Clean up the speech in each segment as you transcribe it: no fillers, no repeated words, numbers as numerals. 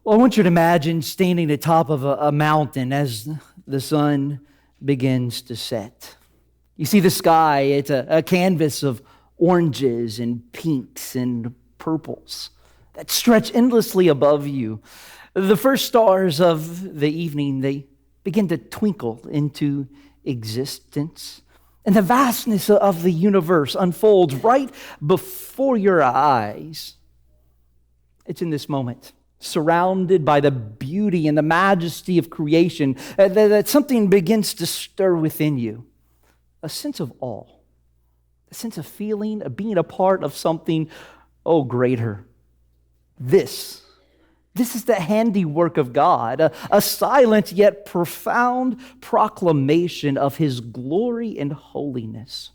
Well, I want you to imagine standing at the top of a mountain as the sun begins to set. You see the sky, it's a canvas of oranges and pinks and purples that stretch endlessly above you. The first stars of the evening, they begin to twinkle into existence. And the vastness of the universe unfolds right before your eyes. It's in this moment, surrounded by the beauty and the majesty of creation, that something begins to stir within you. A sense of awe, a sense of feeling, of being a part of something, greater. This is the handiwork of God, a silent yet profound proclamation of His glory and holiness.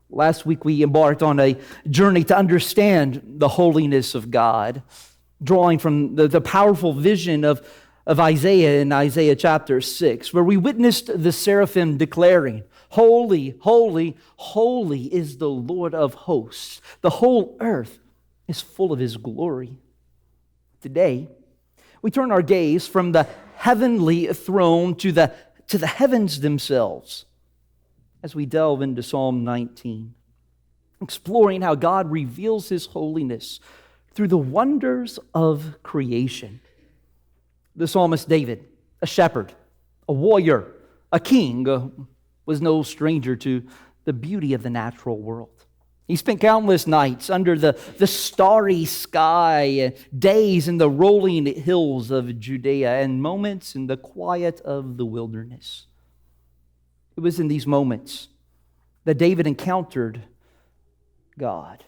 Last week we embarked on a journey to understand the holiness of God, drawing from the powerful vision of Isaiah in Isaiah chapter 6, where we witnessed the seraphim declaring, "Holy, holy, holy is the Lord of hosts. The whole earth is full of His glory." Today, we turn our gaze from the heavenly throne to the heavens themselves as we delve into Psalm 19, exploring how God reveals His holiness through the wonders of creation. The psalmist David, a shepherd, a warrior, a king, was no stranger to the beauty of the natural world. He spent countless nights under the starry sky, days in the rolling hills of Judea, and moments in the quiet of the wilderness. It was in these moments that David encountered God,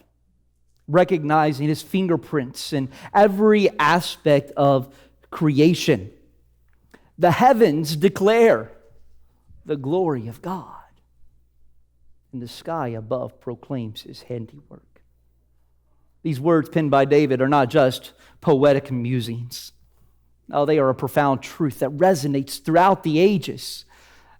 recognizing His fingerprints in every aspect of creation. The heavens declare the glory of God, and the sky above proclaims His handiwork. These words penned by David are not just poetic musings. No, they are a profound truth that resonates throughout the ages.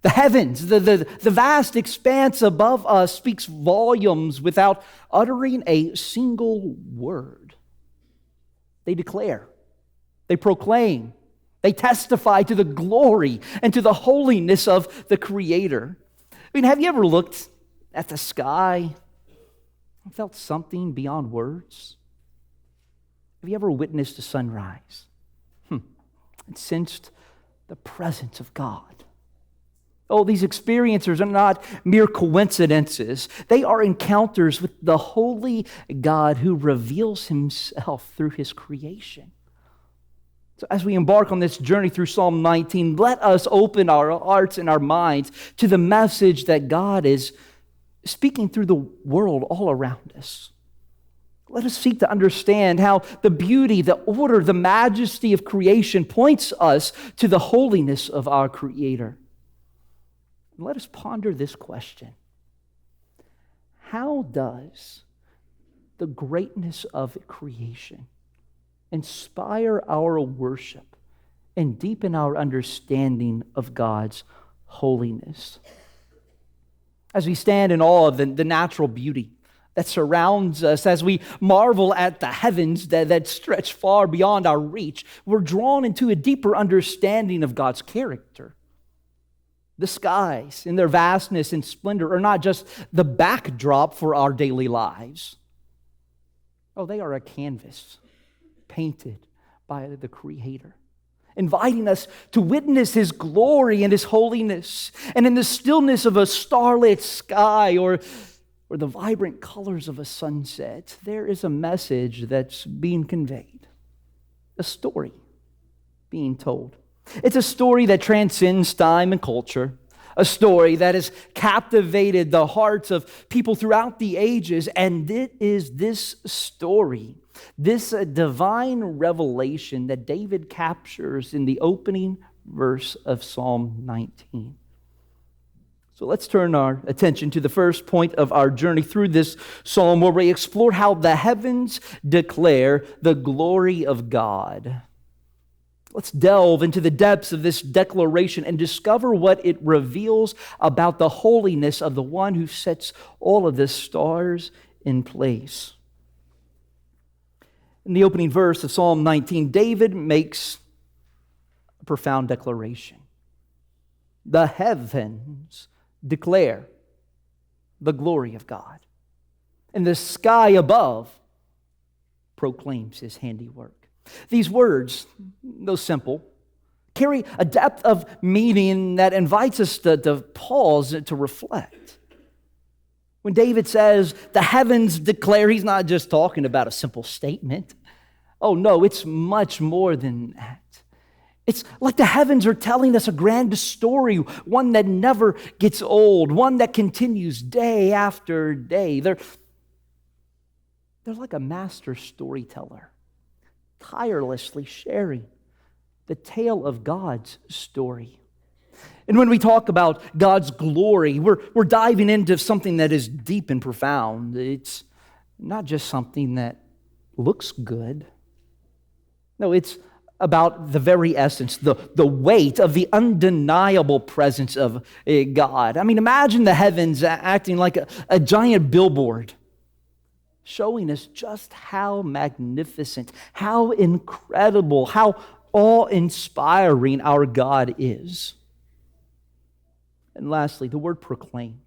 The heavens, the vast expanse above us speaks volumes without uttering a single word. They declare, they proclaim, they testify to the glory and to the holiness of the Creator. I mean, have you ever looked at the sky and felt something beyond words? Have you ever witnessed a sunrise and sensed the presence of God? These experiences are not mere coincidences. They are encounters with the holy God who reveals Himself through His creation. So as we embark on this journey through Psalm 19, let us open our hearts and our minds to the message that God is speaking through the world all around us. Let us seek to understand how the beauty, the order, the majesty of creation points us to the holiness of our Creator. Let us ponder this question: how does the greatness of creation inspire our worship and deepen our understanding of God's holiness? As we stand in awe of the natural beauty that surrounds us, as we marvel at the heavens that stretch far beyond our reach, we're drawn into a deeper understanding of God's character. The skies, in their vastness and splendor, are not just the backdrop for our daily lives. They are a canvas painted by the Creator, inviting us to witness His glory and His holiness. And in the stillness of a starlit sky or the vibrant colors of a sunset, there is a message that's being conveyed, a story being told. It's a story that transcends time and culture, a story that has captivated the hearts of people throughout the ages, and it is this story, this divine revelation that David captures in the opening verse of Psalm 19. So let's turn our attention to the first point of our journey through this psalm, where we explore how the heavens declare the glory of God. Let's delve into the depths of this declaration and discover what it reveals about the holiness of the one who sets all of the stars in place. In the opening verse of Psalm 19, David makes a profound declaration. The heavens declare the glory of God, and the sky above proclaims His handiwork. These words, though simple, carry a depth of meaning that invites us to pause and to reflect. When David says, the heavens declare, he's not just talking about a simple statement. Oh no, it's much more than that. It's like the heavens are telling us a grand story, one that never gets old, one that continues day after day. They're like a master storyteller, tirelessly sharing the tale of God's story. And when we talk about God's glory, we're diving into something that is deep and profound. It's not just something that looks good. No, it's about the very essence, the weight of the undeniable presence of God. I mean, imagine the heavens acting like a giant billboard, showing us just how magnificent, how incredible, how awe-inspiring our God is. And lastly, the word proclaim.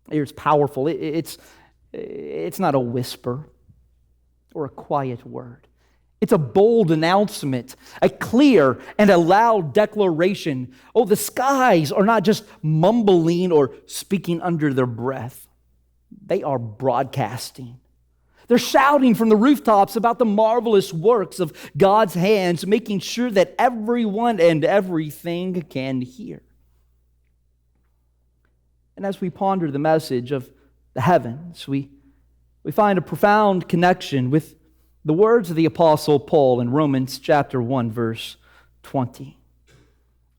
It's powerful. It's not a whisper or a quiet word. It's a bold announcement, a clear and a loud declaration. Oh, the skies are not just mumbling or speaking under their breath. They are broadcasting. They're shouting from the rooftops about the marvelous works of God's hands, making sure that everyone and everything can hear. And as we ponder the message of the heavens, we find a profound connection with the words of the Apostle Paul in Romans chapter 1, verse 20.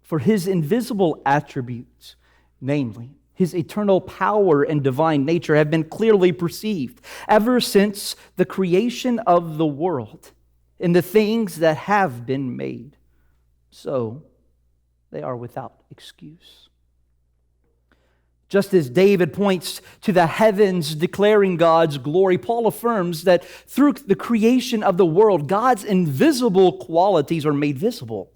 For His invisible attributes, namely His eternal power and divine nature, have been clearly perceived ever since the creation of the world in the things that have been made. So they are without excuse. Just as David points to the heavens declaring God's glory, Paul affirms that through the creation of the world, God's invisible qualities are made visible.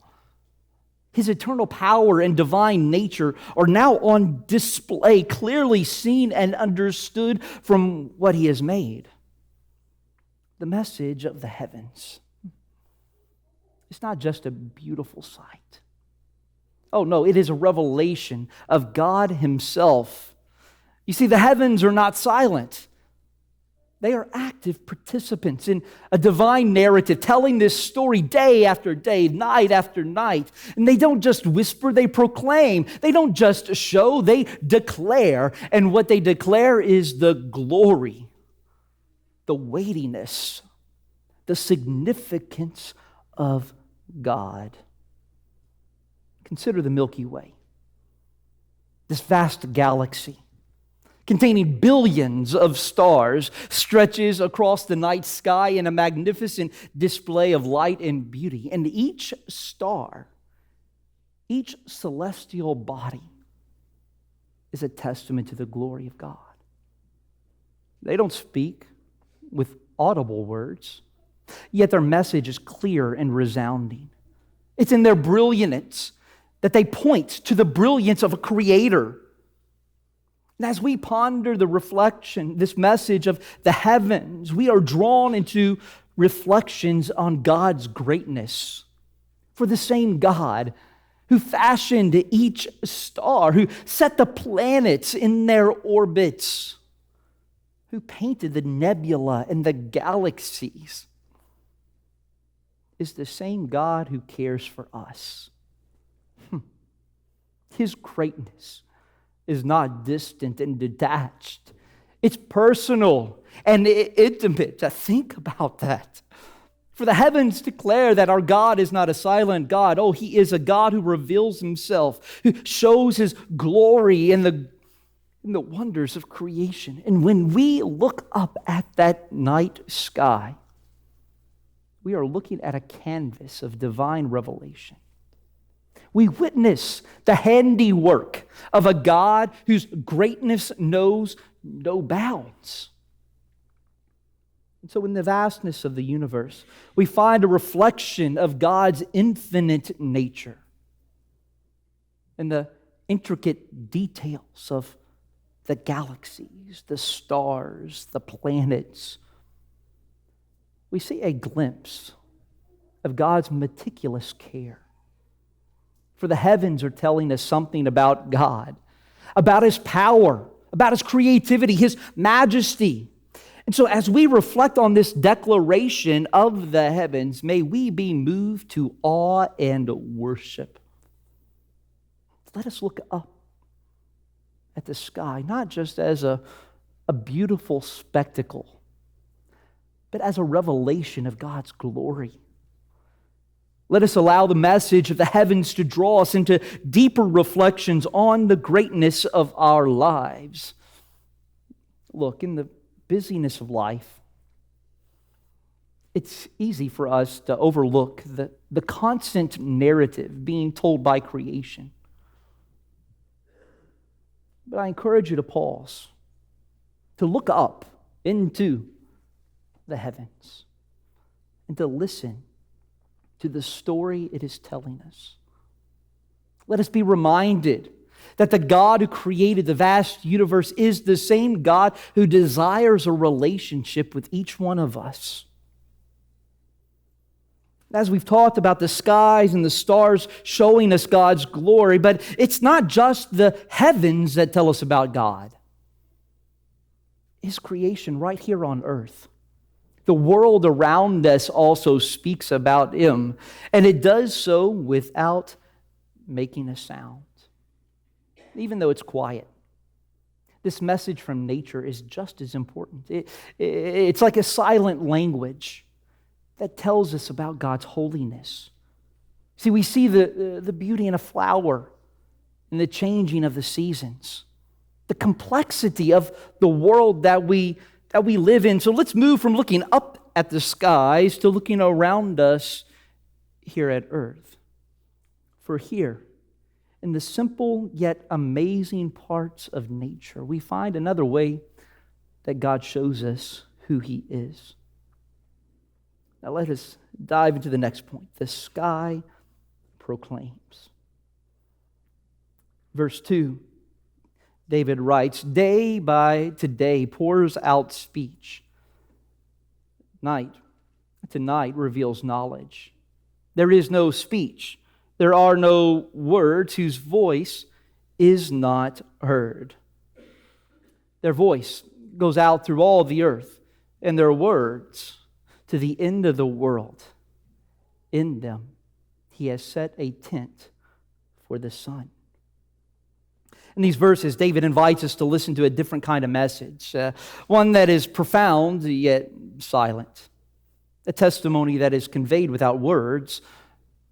His eternal power and divine nature are now on display, clearly seen and understood from what He has made. The message of the heavens. It's not just a beautiful sight. Oh no, it is a revelation of God Himself. You see, the heavens are not silent. They are active participants in a divine narrative, telling this story day after day, night after night. And they don't just whisper, they proclaim. They don't just show, they declare. And what they declare is the glory, the weightiness, the significance of God. Consider the Milky Way, this vast galaxy containing billions of stars, stretches across the night sky in a magnificent display of light and beauty. And each star, each celestial body is a testament to the glory of God. They don't speak with audible words, yet their message is clear and resounding. It's in their brilliance that they point to the brilliance of a creator. And as we ponder the reflection, this message of the heavens, we are drawn into reflections on God's greatness. For the same God who fashioned each star, who set the planets in their orbits, who painted the nebula and the galaxies, is the same God who cares for us. His greatness is not distant and detached. It's personal and intimate. Think about that. For the heavens declare that our God is not a silent God. Oh, He is a God who reveals Himself, who shows His glory in the wonders of creation. And when we look up at that night sky, we are looking at a canvas of divine revelation. We witness the handiwork of a God whose greatness knows no bounds. And so in the vastness of the universe, we find a reflection of God's infinite nature and the intricate details of the galaxies, the stars, the planets. We see a glimpse of God's meticulous care. For the heavens are telling us something about God, about His power, about His creativity, His majesty. And so as we reflect on this declaration of the heavens, may we be moved to awe and worship. Let us look up at the sky, not just as a beautiful spectacle, but as a revelation of God's glory. Let us allow the message of the heavens to draw us into deeper reflections on the greatness of our lives. Look, in the busyness of life, it's easy for us to overlook the constant narrative being told by creation. But I encourage you to pause, to look up into the heavens, and to listen to the story it is telling us. Let us be reminded that the God who created the vast universe is the same God who desires a relationship with each one of us. As we've talked about the skies and the stars showing us God's glory, but it's not just the heavens that tell us about God. His creation right here on earth. The world around us also speaks about Him, and it does so without making a sound, even though it's quiet. This message from nature is just as important. It's like a silent language that tells us about God's holiness. See, we see the beauty in a flower, in the changing of the seasons, the complexity of the world that we live in. So let's move from looking up at the skies to looking around us here at earth. For here, in the simple yet amazing parts of nature, we find another way that God shows us who He is. Now let us dive into the next point. The sky proclaims. Verse 2, David writes, "Day by day pours out speech. Night to night reveals knowledge. There is no speech. There are no words whose voice is not heard." Their voice goes out through all the earth, and their words to the end of the world. In them He has set a tent for the sun. In these verses, David invites us to listen to a different kind of message, one that is profound yet silent, a testimony that is conveyed without words,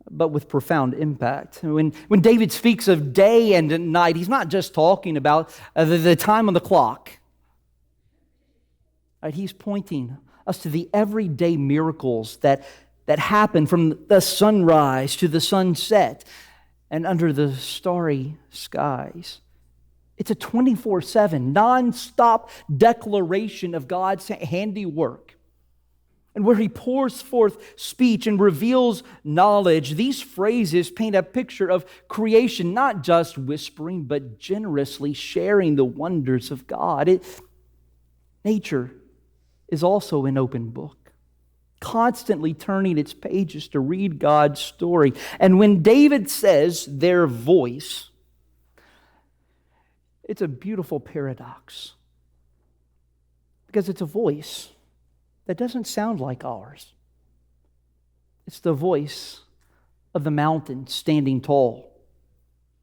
but with profound impact. When David speaks of day and night, he's not just talking about the time on the clock. Right? He's pointing us to the everyday miracles that happen from the sunrise to the sunset and under the starry skies. It's a 24/7, non-stop declaration of God's handiwork. And where He pours forth speech and reveals knowledge, these phrases paint a picture of creation, not just whispering, but generously sharing the wonders of God. Nature is also an open book, constantly turning its pages to read God's story. And when David says their voice, it's a beautiful paradox, because it's a voice that doesn't sound like ours. It's the voice of the mountains standing tall,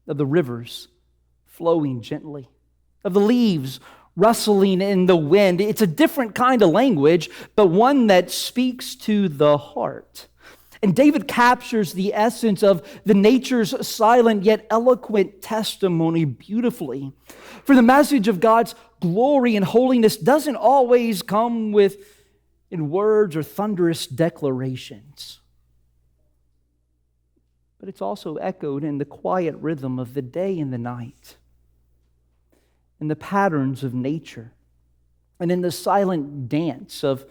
of the rivers flowing gently, of the leaves rustling in the wind. It's a different kind of language, but one that speaks to the heart. And David captures the essence of the nature's silent yet eloquent testimony beautifully. For the message of God's glory and holiness doesn't always come in words or thunderous declarations, but it's also echoed in the quiet rhythm of the day and the night, in the patterns of nature, and in the silent dance of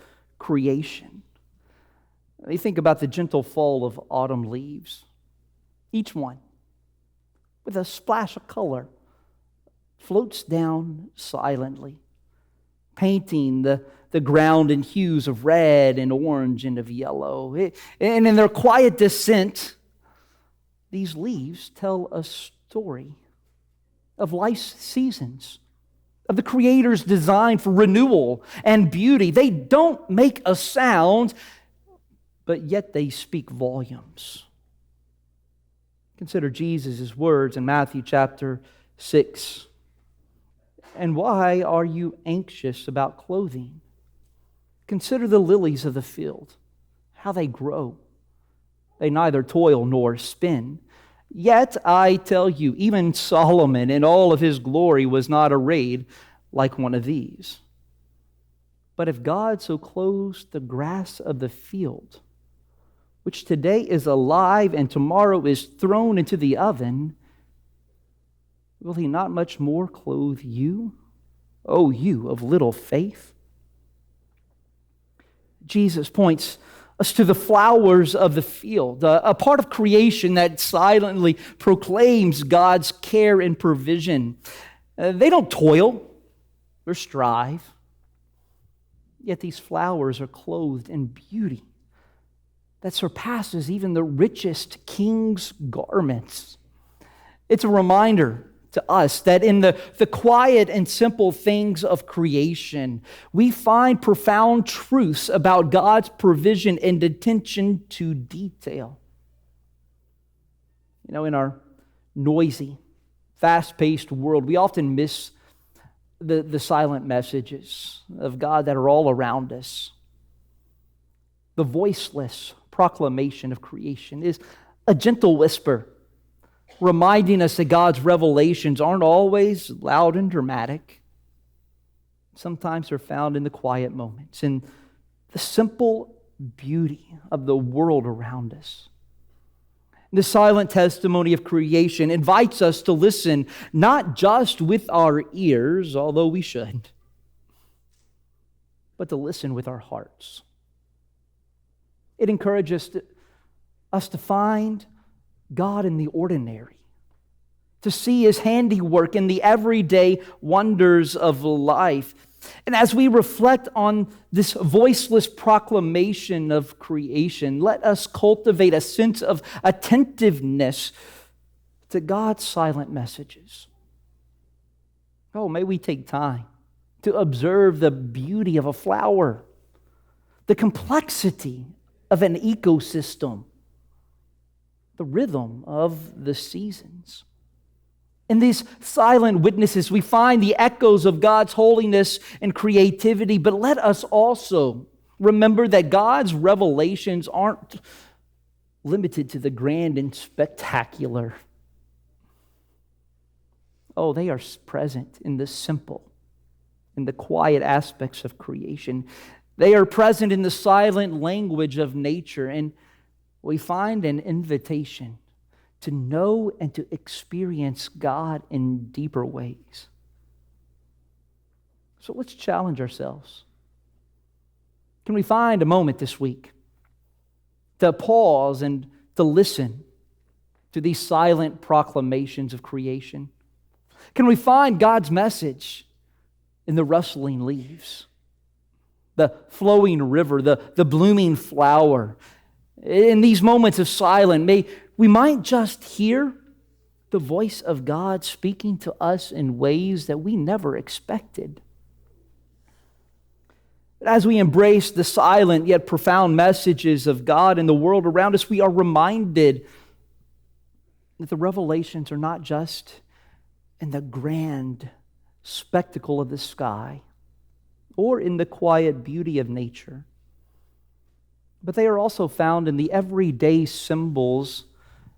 creation. You think about the gentle fall of autumn leaves. Each one, with a splash of color, floats down silently, painting the ground in hues of red and orange and of yellow. And in their quiet descent, these leaves tell a story of life's seasons, of the Creator's design for renewal and beauty. They don't make a sound, but yet they speak volumes. Consider Jesus' words in Matthew chapter 6. And why are you anxious about clothing? Consider the lilies of the field, how they grow. They neither toil nor spin. Yet I tell you, even Solomon in all of his glory was not arrayed like one of these. But if God so clothes the grass of the field, which today is alive and tomorrow is thrown into the oven, will He not much more clothe you, O you of little faith? Jesus points us to the flowers of the field, a part of creation that silently proclaims God's care and provision. They don't toil or strive, yet these flowers are clothed in beauty that surpasses even the richest king's garments. It's a reminder to us that in the quiet and simple things of creation, we find profound truths about God's provision and attention to detail. You know, in our noisy, fast-paced world, we often miss the silent messages of God that are all around us. The voiceless proclamation of creation is a gentle whisper, reminding us that God's revelations aren't always loud and dramatic. Sometimes they're found in the quiet moments, in the simple beauty of the world around us. The silent testimony of creation invites us to listen not just with our ears, although we should, but to listen with our hearts. It encourages us to find God in the ordinary, to see His handiwork in the everyday wonders of life. And as we reflect on this voiceless proclamation of creation, let us cultivate a sense of attentiveness to God's silent messages. Oh, may we take time to observe the beauty of a flower, the complexity of an ecosystem, the rhythm of the seasons. In these silent witnesses, we find the echoes of God's holiness and creativity, but let us also remember that God's revelations aren't limited to the grand and spectacular. Oh, they are present in the simple, in the quiet aspects of creation. They are present in the silent language of nature, and we find an invitation to know and to experience God in deeper ways. So let's challenge ourselves. Can we find a moment this week to pause and to listen to these silent proclamations of creation? Can we find God's message in the rustling leaves, the flowing river, the blooming flower? In these moments of silence, we might just hear the voice of God speaking to us in ways that we never expected. As we embrace the silent yet profound messages of God in the world around us, we are reminded that the revelations are not just in the grand spectacle of the sky or in the quiet beauty of nature, but they are also found in the everyday symbols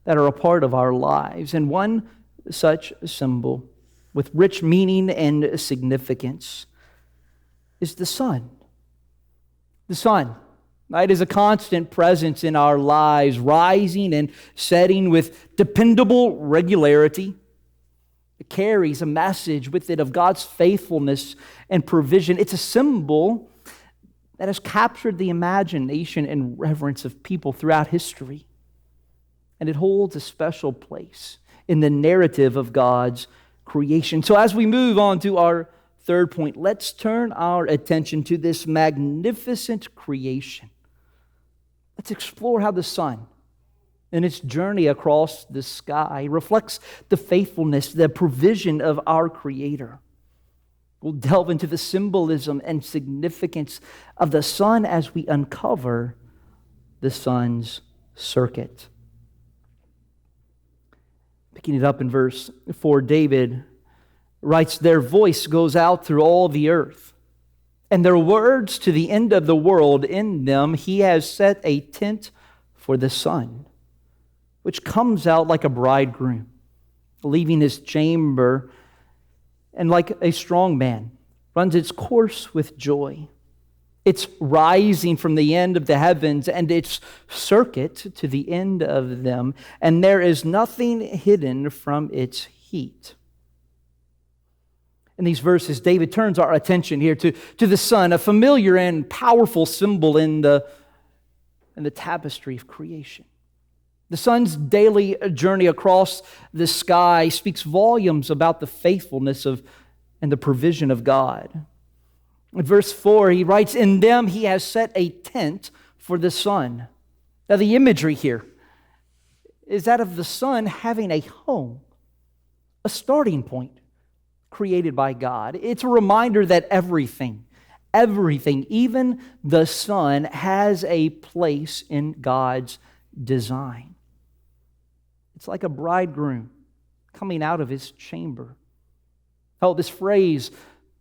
that are a part of our lives. And one such symbol with rich meaning and significance is the sun. The sun, right, is a constant presence in our lives, rising and setting with dependable regularity. It carries a message with it of God's faithfulness and provision. It's a symbol that has captured the imagination and reverence of people throughout history. And it holds a special place in the narrative of God's creation. So as we move on to our third point, let's turn our attention to this magnificent creation. Let's explore how the sun, in its journey across the sky, reflects the faithfulness, the provision of our Creator. We'll delve into the symbolism and significance of the sun as we uncover the sun's circuit. Picking it up in verse 4, David writes, "Their voice goes out through all the earth, and their words to the end of the world. In them he has set a tent for the sun, which comes out like a bridegroom, leaving his chamber, and like a strong man, runs its course with joy. It's rising from the end of the heavens and its circuit to the end of them, and there is nothing hidden from its heat." In these verses, David turns our attention here to the sun, a familiar and powerful symbol in the tapestry of creation. The sun's daily journey across the sky speaks volumes about the faithfulness of and the provision of God. In verse 4, he writes, "In them he has set a tent for the sun." Now the imagery here is that of the sun having a home, a starting point created by God. It's a reminder that everything, even the sun, has a place in God's design. It's like a bridegroom coming out of his chamber. Oh, this phrase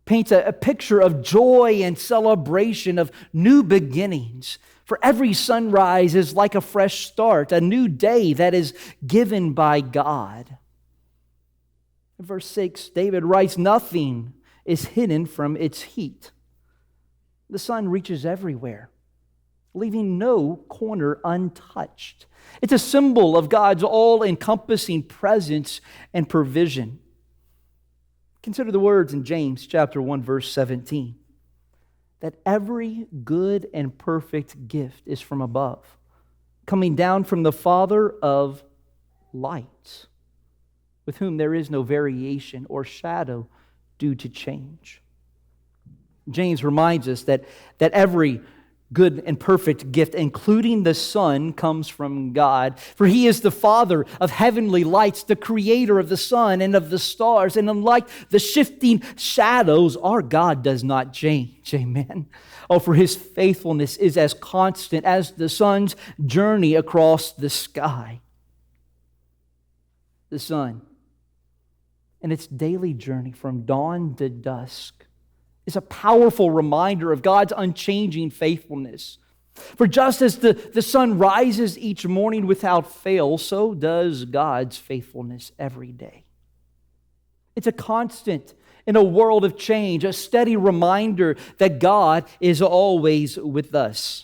paints a picture of joy and celebration of new beginnings. For every sunrise is like a fresh start, a new day that is given by God. In verse 6, David writes, "Nothing is hidden from its heat." The sun reaches everywhere, leaving no corner untouched. It's a symbol of God's all-encompassing presence and provision. Consider the words in James chapter 1, verse 17, that every good and perfect gift is from above, coming down from the Father of lights, with whom there is no variation or shadow due to change. James reminds us that every good and perfect gift, including the sun, comes from God. For He is the Father of heavenly lights, the creator of the sun and of the stars. And unlike the shifting shadows, our God does not change. Amen. Oh, for His faithfulness is as constant as the sun's journey across the sky. The sun, in its daily journey from dawn to dusk, is a powerful reminder of God's unchanging faithfulness. For just as the sun rises each morning without fail, so does God's faithfulness every day. It's a constant in a world of change, a steady reminder that God is always with us.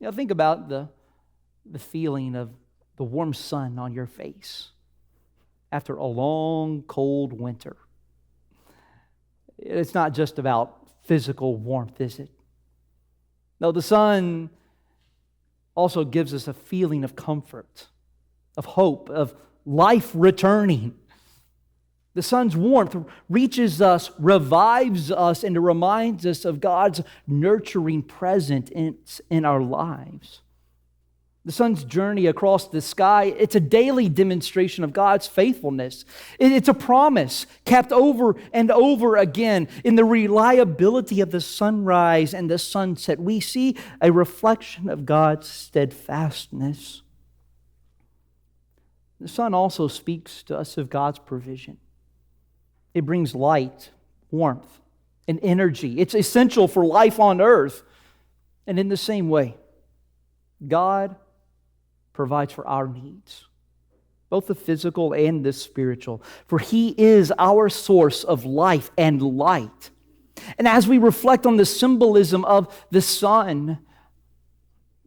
You know, think about the feeling of the warm sun on your face after a long, cold winter. It's not just about physical warmth, is it? No, the sun also gives us a feeling of comfort, of hope, of life returning. The sun's warmth reaches us, revives us, and it reminds us of God's nurturing presence in our lives. The sun's journey across the sky, it's a daily demonstration of God's faithfulness. It's a promise kept over and over again. In the reliability of the sunrise and the sunset, we see a reflection of God's steadfastness. The sun also speaks to us of God's provision. It brings light, warmth, and energy. It's essential for life on earth. And in the same way, God provides for our needs, both the physical and the spiritual. For He is our source of life and light. And as we reflect on the symbolism of the sun,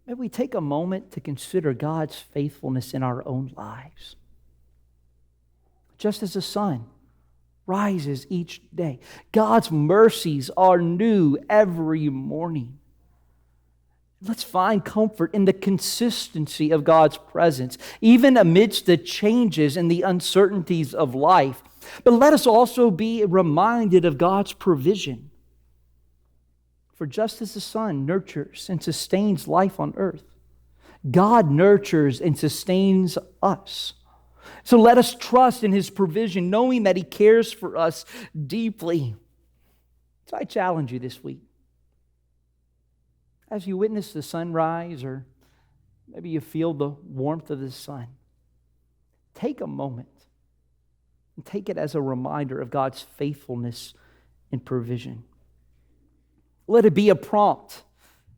may we take a moment to consider God's faithfulness in our own lives. Just as the sun rises each day. God's mercies are new every morning. Let's find comfort in the consistency of God's presence, even amidst the changes and the uncertainties of life. But let us also be reminded of God's provision. For just as the sun nurtures and sustains life on earth, God nurtures and sustains us. So let us trust in His provision, knowing that He cares for us deeply. So I challenge you this week, as you witness the sunrise, or maybe you feel the warmth of the sun, take a moment and take it as a reminder of God's faithfulness and provision. Let it be a prompt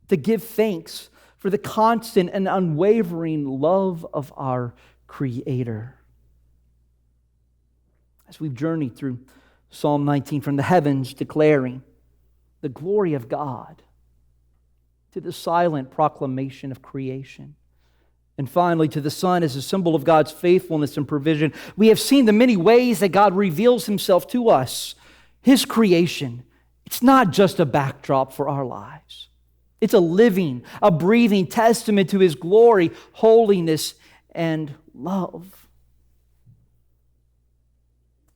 to give thanks for the constant and unwavering love of our Creator. As we've journeyed through Psalm 19, from the heavens declaring the glory of God to the silent proclamation of creation, and finally to the sun as a symbol of God's faithfulness and provision, we have seen the many ways that God reveals Himself to us. His creation, it's not just a backdrop for our lives. It's a living, a breathing testament to His glory, holiness, and love.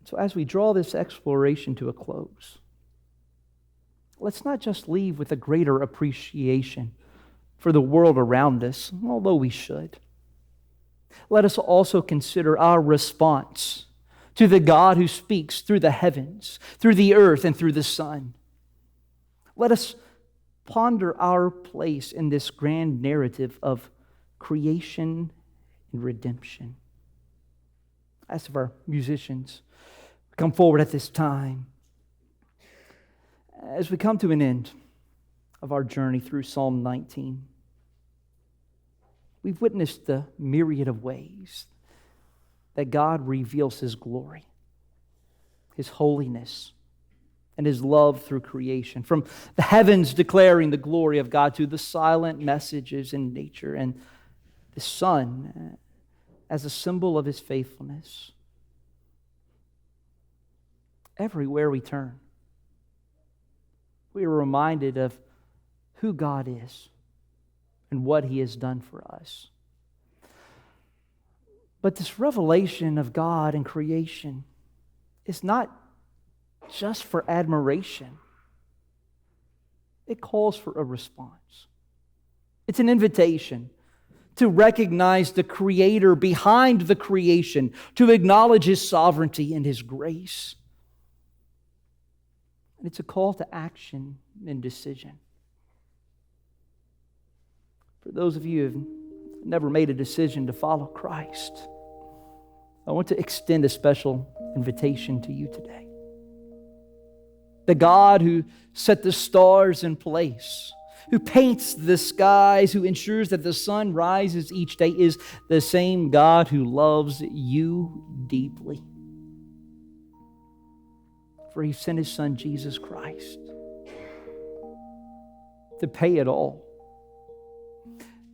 So as we draw this exploration to a close, let's not just leave with a greater appreciation for the world around us, although we should. Let us also consider our response to the God who speaks through the heavens, through the earth, and through the sun. Let us ponder our place in this grand narrative of creation and redemption. As of our musicians come forward at this time, as we come to an end of our journey through Psalm 19, we've witnessed the myriad of ways that God reveals His glory, His holiness, and His love through creation. From the heavens declaring the glory of God to the silent messages in nature, and the sun as a symbol of His faithfulness. Everywhere we turn, we are reminded of who God is and what He has done for us. But this revelation of God and creation is not just for admiration. It calls for a response. It's an invitation to recognize the Creator behind the creation, to acknowledge His sovereignty and His grace. And it's a call to action and decision. For those of you who have never made a decision to follow Christ, I want to extend a special invitation to you today. The God who set the stars in place, who paints the skies, who ensures that the sun rises each day, is the same God who loves you deeply. For He sent His Son, Jesus Christ, to pay it all,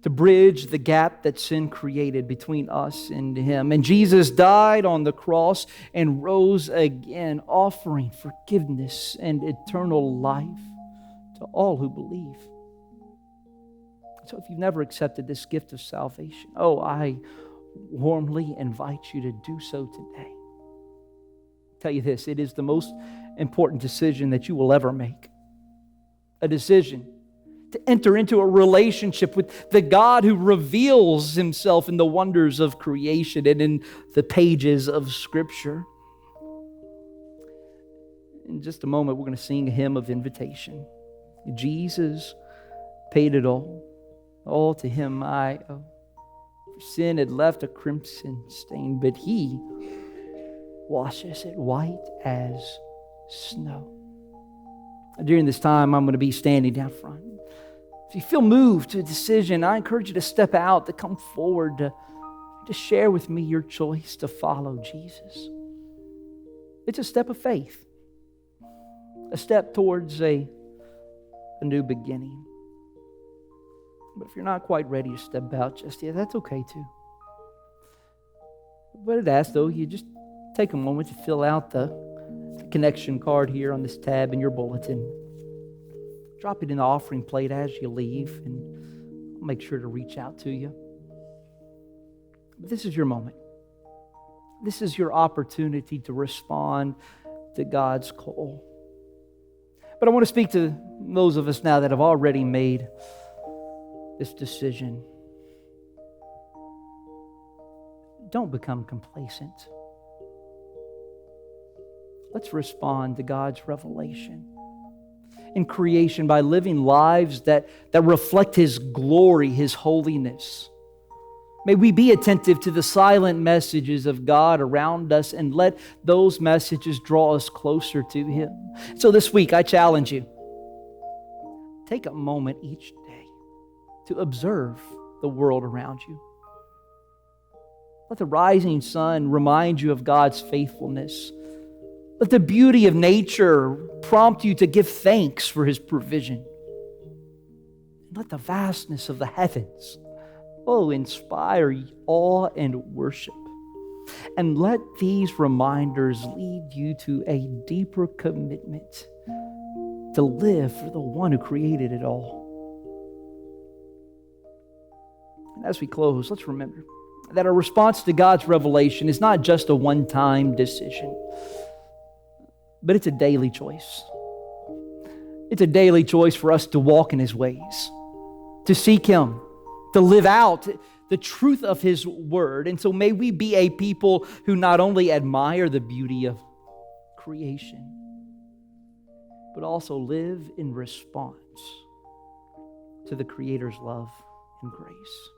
to bridge the gap that sin created between us and Him. And Jesus died on the cross and rose again, offering forgiveness and eternal life to all who believe. So if you've never accepted this gift of salvation, I warmly invite you to do so today. I'll tell you this, it is the most important decision that you will ever make. A decision to enter into a relationship with the God who reveals Himself in the wonders of creation and in the pages of Scripture. In just a moment, we're going to sing a hymn of invitation. Jesus paid it all. All to Him I owe. For sin had left a crimson stain, but He washes it white as snow. During this time, I'm going to be standing down front. If you feel moved to a decision, I encourage you to step out, to come forward, to share with me your choice to follow Jesus. It's a step of faith, a step towards a new beginning. But if you're not quite ready to step out just yet, that's okay too. But it asks, though, you just take a moment to fill out the connection card here on this tab in your bulletin. Drop it in the offering plate as you leave, and I'll make sure to reach out to you. But this is your moment. This is your opportunity to respond to God's call. But I want to speak to those of us now that have already made this decision. Don't become complacent. Let's respond to God's revelation in creation by living lives that reflect His glory, His holiness. May we be attentive to the silent messages of God around us and let those messages draw us closer to Him. So this week, I challenge you, take a moment each day to observe the world around you. Let the rising sun remind you of God's faithfulness. Let the beauty of nature prompt you to give thanks for His provision. Let the vastness of the heavens inspire awe and worship. And let these reminders lead you to a deeper commitment to live for the one who created it all. And as we close, let's remember that our response to God's revelation is not just a one-time decision, but it's a daily choice. It's a daily choice for us to walk in His ways, to seek Him, to live out the truth of His Word. And so may we be a people who not only admire the beauty of creation, but also live in response to the Creator's love and grace.